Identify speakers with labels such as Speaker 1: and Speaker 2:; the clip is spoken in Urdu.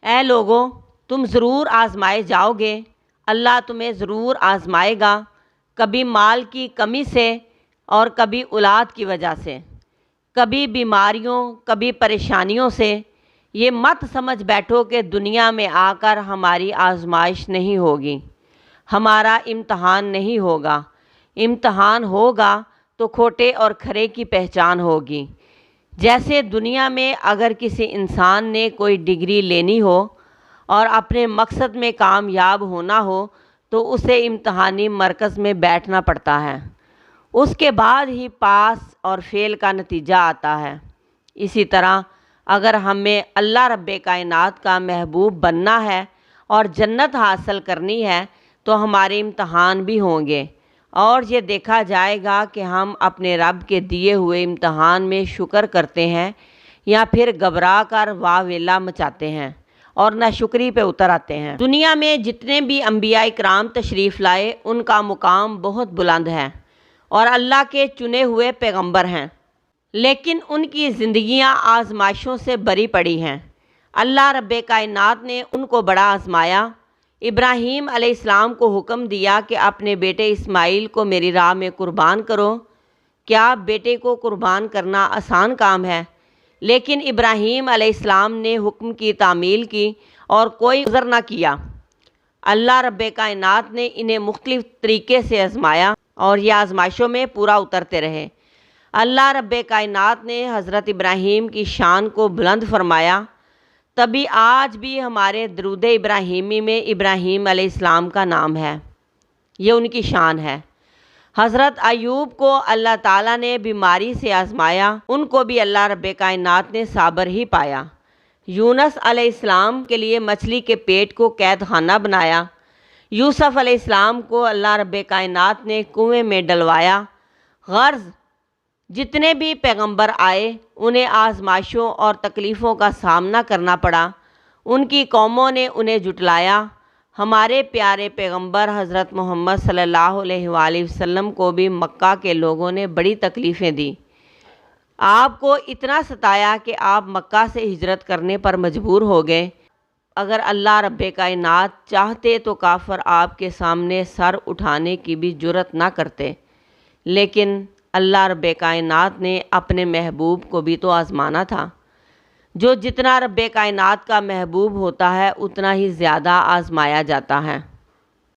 Speaker 1: اے لوگوں، تم ضرور آزمائے جاؤ گے، اللہ تمہیں ضرور آزمائے گا، کبھی مال کی کمی سے اور کبھی اولاد کی وجہ سے، کبھی بیماریوں، کبھی پریشانیوں سے۔ یہ مت سمجھ بیٹھو کہ دنیا میں آ کر ہماری آزمائش نہیں ہوگی، ہمارا امتحان نہیں ہوگا۔ امتحان ہوگا تو کھوٹے اور کھرے کی پہچان ہوگی۔ جیسے دنیا میں اگر کسی انسان نے کوئی ڈگری لینی ہو اور اپنے مقصد میں کامیاب ہونا ہو تو اسے امتحانی مرکز میں بیٹھنا پڑتا ہے، اس کے بعد ہی پاس اور فیل کا نتیجہ آتا ہے۔ اسی طرح اگر ہمیں اللہ رب کائنات کا محبوب بننا ہے اور جنت حاصل کرنی ہے تو ہمارے امتحان بھی ہوں گے، اور یہ دیکھا جائے گا کہ ہم اپنے رب کے دیے ہوئے امتحان میں شکر کرتے ہیں یا پھر گھبرا کر واہ ویلا مچاتے ہیں اور ناشکری پہ اتر آتے ہیں۔ دنیا میں جتنے بھی انبیاء کرام تشریف لائے ان کا مقام بہت بلند ہے اور اللہ کے چنے ہوئے پیغمبر ہیں، لیکن ان کی زندگیاں آزمائشوں سے بری پڑی ہیں۔ اللہ رب کائنات نے ان کو بڑا آزمایا۔ ابراہیم علیہ السلام کو حکم دیا کہ اپنے بیٹے اسماعیل کو میری راہ میں قربان کرو۔ کیا بیٹے کو قربان کرنا آسان کام ہے؟ لیکن ابراہیم علیہ السلام نے حکم کی تعمیل کی اور کوئی عذر نہ کیا۔ اللہ رب کائنات نے انہیں مختلف طریقے سے آزمایا اور یہ آزمائشوں میں پورا اترتے رہے۔ اللہ رب کائنات نے حضرت ابراہیم کی شان کو بلند فرمایا، تبھی آج بھی ہمارے درود ابراہیمی میں ابراہیم علیہ السلام کا نام ہے، یہ ان کی شان ہے۔ حضرت ایوب کو اللہ تعالیٰ نے بیماری سے آزمایا، ان کو بھی اللہ رب کائنات نے صابر ہی پایا۔ یونس علیہ السلام کے لیے مچھلی کے پیٹ کو قید خانہ بنایا۔ یوسف علیہ السلام کو اللہ رب کائنات نے کنویں میں ڈلوایا۔ غرض جتنے بھی پیغمبر آئے انہیں آزمائشوں اور تکلیفوں کا سامنا کرنا پڑا، ان کی قوموں نے انہیں جھٹلایا۔ ہمارے پیارے پیغمبر حضرت محمد صلی اللہ علیہ وآلہ وسلم کو بھی مکہ کے لوگوں نے بڑی تکلیفیں دی، آپ کو اتنا ستایا کہ آپ مکہ سے ہجرت کرنے پر مجبور ہو گئے۔ اگر اللہ رب کائنات چاہتے تو کافر آپ کے سامنے سر اٹھانے کی بھی جرأت نہ کرتے، لیکن اللہ رب کائنات نے اپنے محبوب کو بھی تو آزمانا تھا۔ جو جتنا رب کائنات کا محبوب ہوتا ہے اتنا ہی زیادہ آزمایا جاتا ہے۔